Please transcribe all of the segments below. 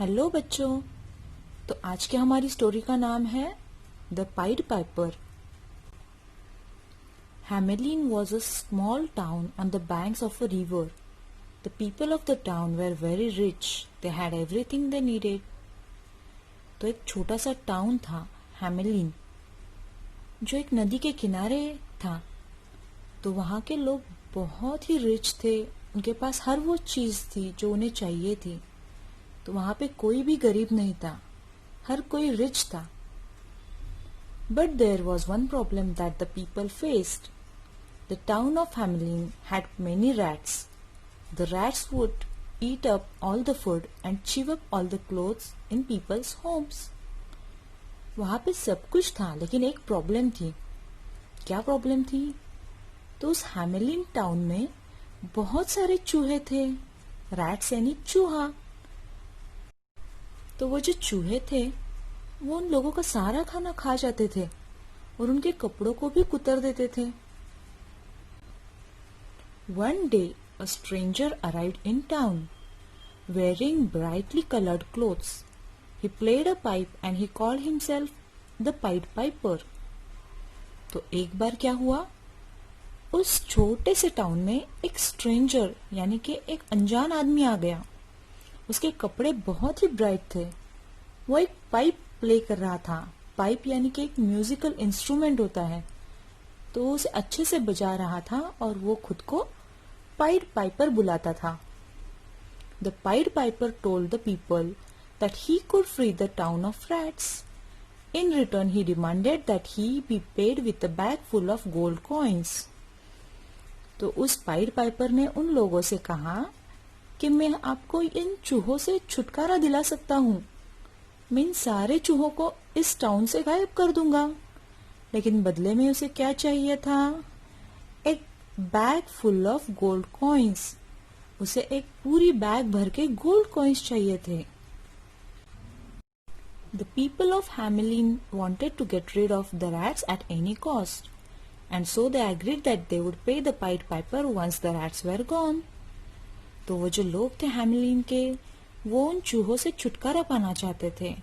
Hello बच्चों। तो आज की हमारी स्टोरी का नाम है the pied Piper. Hamelin was a small town on the banks of a river. The people of the town were very rich. They had everything they needed. तो एक छोटा सा टाउन था हैमेलिन, जो एक नदी के किनारे था। तो वहाँ के लोग बहुत ही रिच थे, उनके पास हर वो चीज थी जो उन्हें चाहिए थी। तो वहाँ पे कोई भी गरीब नहीं था, हर कोई रिच था। But there was one problem that the people faced. The town of Hamelin had many rats. The rats would eat up all the food and chew up all the clothes in people's homes. वहाँ पे सब कुछ था, लेकिन एक problem थी। क्या problem थी? तो उस हैमेलिन टाउन में बहुत सारे चूहे थे। रैट्स यानी चूहा। तो वो जो चूहे थे वो उन लोगों का सारा खाना खा जाते थे और उनके कपड़ों को भी कुतर देते थे। One day a stranger arrived in town wearing brightly colored clothes. He played a pipe and he called himself the Pied Piper. तो एक बार क्या हुआ, उस छोटे से टाउन में एक स्ट्रेंजर यानी कि एक अनजान आदमी आ गया। उसके कपड़े बहुत ही ब्राइट थे। वो एक पाइप प्ले कर रहा था। पाइप यानी कि एक म्यूजिकल इंस्ट्रूमेंट होता है। तो उसे अच्छे से बजा रहा था और वो खुद को पाइड पाइपर बुलाता था। The pied Piper told the people that he could free the town of rats. In return he demanded that he be paid with a bag full of gold coins. तो उस pied Piper ने उन लोगों से कहा कि मैं आपको इन चूहों से छुटकारा दिला सकता हूँ। मैं इन सारे चूहों को इस टाउन से गायब कर दूंगा, लेकिन बदले में उसे क्या चाहिए था? एक bag full of gold coins. उसे एक पूरी बैग भर के गोल्ड कॉइन्स चाहिए थे। The people of Hamelin wanted to get rid of the rats at any cost, and so they agreed that they would pay the pied piper once the rats were gone. तो वो जो लोग थे हैमेलिन के, वो उन चूहों से छुटकारा पाना चाहते थे।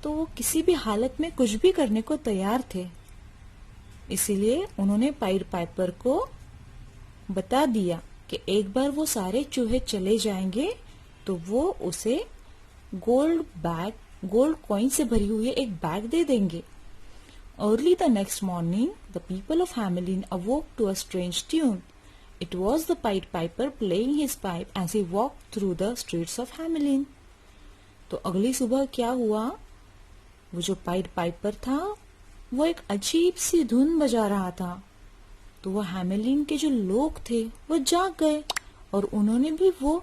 तो वो किसी भी हालत में कुछ भी करने को तैयार थे। इसीलिए उन्होंने पाइड पाइपर को बता दिया कि एक बार वो सारे चूहे चले जाएंगे तो वो उसे गोल्ड कॉइन से भरी हुई एक बैग दे देंगे। Early the next morning the people of Hamelin awoke to a strange tune. It was the Pied Piper playing his pipe as he walked through the streets of Hamelin. तो अगली सुबह क्या हुआ, वो जो पाइड पाइपर था वो एक अजीब सी धुन बजा रहा था। तो वो हैमेलिन के जो लोग थे वो जाग गए और उन्होंने भी वो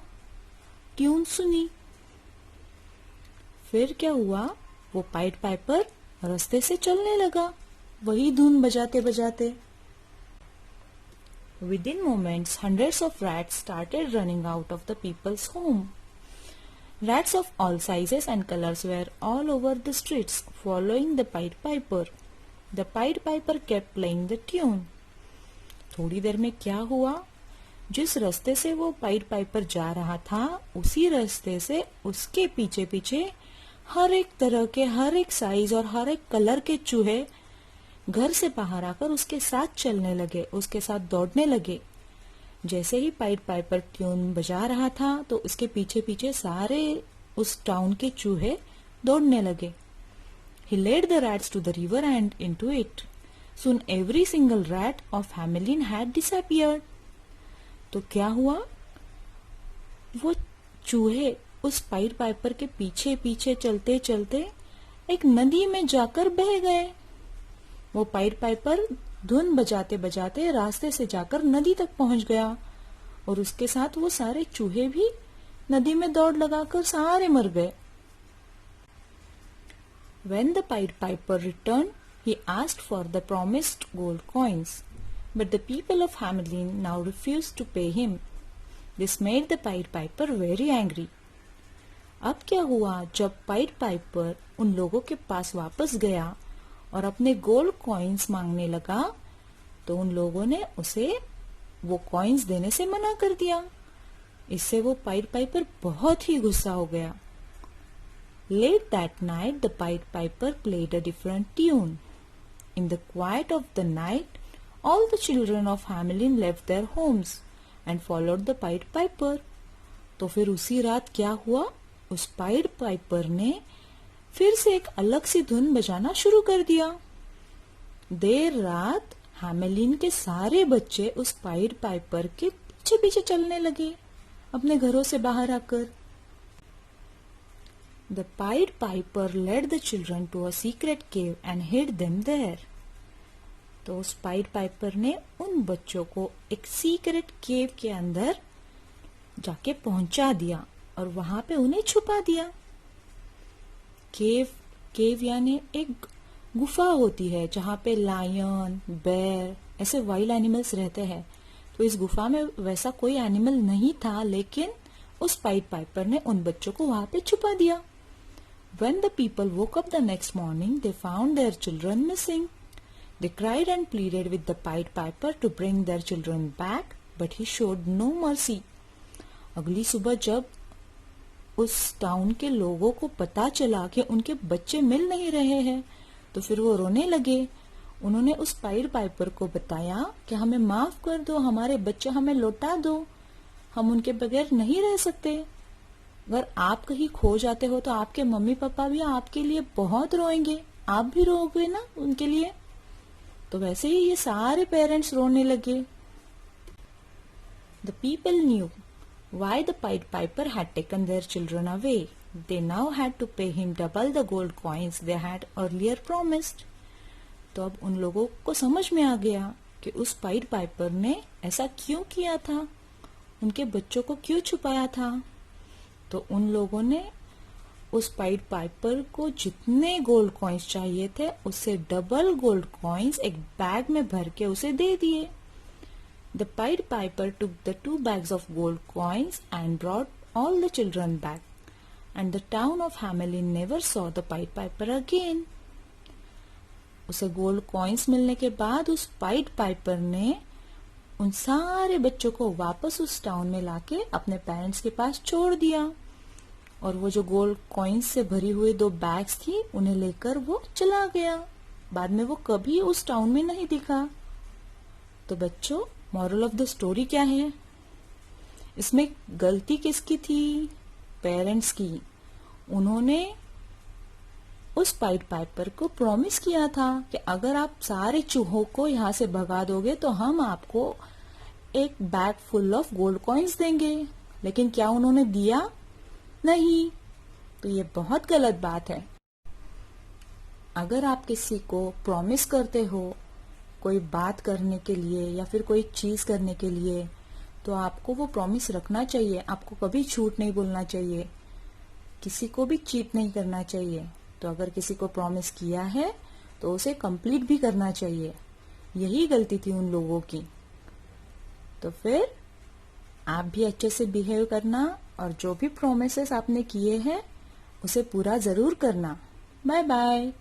ट्यून सुनी। फिर क्या हुआ, वो पाइड पाइपर रास्ते से चलने लगा वही धुन बजाते बजाते। Within moments, hundreds of rats started running out of the people's home. Rats of all sizes and colors were all over the streets, following the Pied Piper. The Pied Piper kept playing the tune. थोड़ी देर में क्या हुआ, जिस रास्ते से वो pied Piper जा रहा था उसी रास्ते से उसके पीछे पीछे हर एक तरह के, हर एक साइज और हर एक कलर के चूहे घर से बाहर आकर उसके साथ चलने लगे, उसके साथ दौड़ने लगे। जैसे ही पाइड पाइपर ट्यून बजा रहा था तो उसके पीछे पीछे सारे उस टाउन के चूहे दौड़ने लगे। He led the rats to the river and into it. Soon every single rat of Hamelin had disappeared. तो क्या हुआ, वो चूहे उस पाइड पाइपर के पीछे पीछे चलते चलते एक नदी में जाकर बह गए। वो पाइड पाइपर धुन बजाते बजाते रास्ते से जाकर नदी तक पहुंच गया और उसके साथ वो सारे चूहे भी नदी में दौड़ लगाकर सारे मर गए। When the Pied Piper returned, he asked for the promised gold coins, but the people of Hamelin now refused to pay him. This made the Pied Piper very angry. अब क्या हुआ, जब पाइड पाइपर उन लोगों के पास वापस गया और अपने गोल्ड कॉइन्स मांगने लगा तो उन लोगों ने उसे वो कॉइन्स देने से मना कर दिया। इससे वो पाइड पाइपर बहुत ही गुस्सा हो गया। Late that night, the Pied Piper played a different tune. In the quiet of the night, all the children of Hamelin left their homes and followed the Pied Piper. तो फिर उसी रात क्या हुआ? उस पाइड पाइपर ने फिर से एक अलग सी धुन बजाना शुरू कर दिया। देर रात हैमेलिन के सारे बच्चे उस पाइड पाइपर के पीछे पीछे चलने लगे, अपने घरों से बाहर आकर। The Pied Piper led the children to a secret cave and hid them there. तो उस पाइड पाइपर ने उन बच्चों को एक सीक्रेट केव के अंदर जाके पहुंचा दिया और वहां पे उन्हें छुपा दिया। केव यानी एक गुफा होती है जहां पे लायन, बेर ऐसे वाइल्ड एनिमल्स रहते हैं। तो इस गुफा में वैसा कोई एनिमल नहीं था, लेकिन उस पाइड पाइपर ने उन बच्चों को वहां पे छुपा दिया। When the people woke up the next morning, they found their children missing. They cried and pleaded with the Pied Piper to bring their children back, but he showed no mercy. अगली सुबह जब उस town के लोगों को पता चला कि उनके बच्चे मिल नहीं रहे हैं, तो फिर वो रोने लगे। उन्होंने उस पाइड पाइपर को बताया कि हमें माफ कर दो, हमारे बच्चे हमें लौटा दो, हम उनके बगैर नहीं रह सकते। अगर आप कहीं खो जाते हो तो आपके मम्मी पापा भी आपके लिए बहुत रोएंगे, आप भी रोओगे ना उनके लिए। तो वैसे ही ये सारे पेरेंट्स रोने लगे। The people knew why the Pied Piper had taken their children away. They now had to pay him double the gold coins they had earlier promised. तो अब उन लोगों को समझ में आ गया कि उस पाइड पाइपर ने ऐसा क्यों किया था, उनके बच्चों को क्यों छुपाया था। तो उन लोगों ने उस पाइड पाइपर को जितने गोल्ड कॉइन्स चाहिए थे उससे डबल गोल्ड कॉइन्स एक बैग में भर के उसे दे दिए। The pied Piper took the 2 bags of gold coins and brought all the children back, and the town of Hamelin never saw the Pied Piper again. उसे गोल्ड कॉइन्स मिलने के बाद उस पाइड पाइपर ने उन सारे बच्चों को वापस उस टाउन में लाके अपने पेरेंट्स के पास छोड़ दिया, और वो जो गोल्ड कॉइन्स से भरी हुई 2 बैग्स थी उन्हें लेकर वो चला गया। बाद में वो कभी उस टाउन में नहीं दिखा। तो बच्चों, मॉरल ऑफ द स्टोरी क्या है? इसमें गलती किसकी थी? पेरेंट्स की। उन्होंने उस पाइड पाइपर को प्रॉमिस किया था कि अगर आप सारे चूहों को यहाँ से भगा दोगे तो हम आपको एक bag full of gold coins देंगे। लेकिन क्या उन्होंने दिया? नहीं। तो ये बहुत गलत बात है। अगर आप किसी को प्रॉमिस करते हो कोई बात करने के लिए या फिर कोई चीज करने के लिए, तो आपको वो प्रॉमिस रखना चाहिए। आपको कभी झूठ नहीं बोलना चाहिए, किसी को भी चीट नहीं करना चाहिए। तो अगर किसी को प्रॉमिस किया है तो उसे कंप्लीट भी करना चाहिए। यही गलती थी उन लोगों की। तो फिर आप भी अच्छे से बिहेव करना और जो भी प्रॉमिसेस आपने किए हैं उसे पूरा जरूर करना। Bye bye.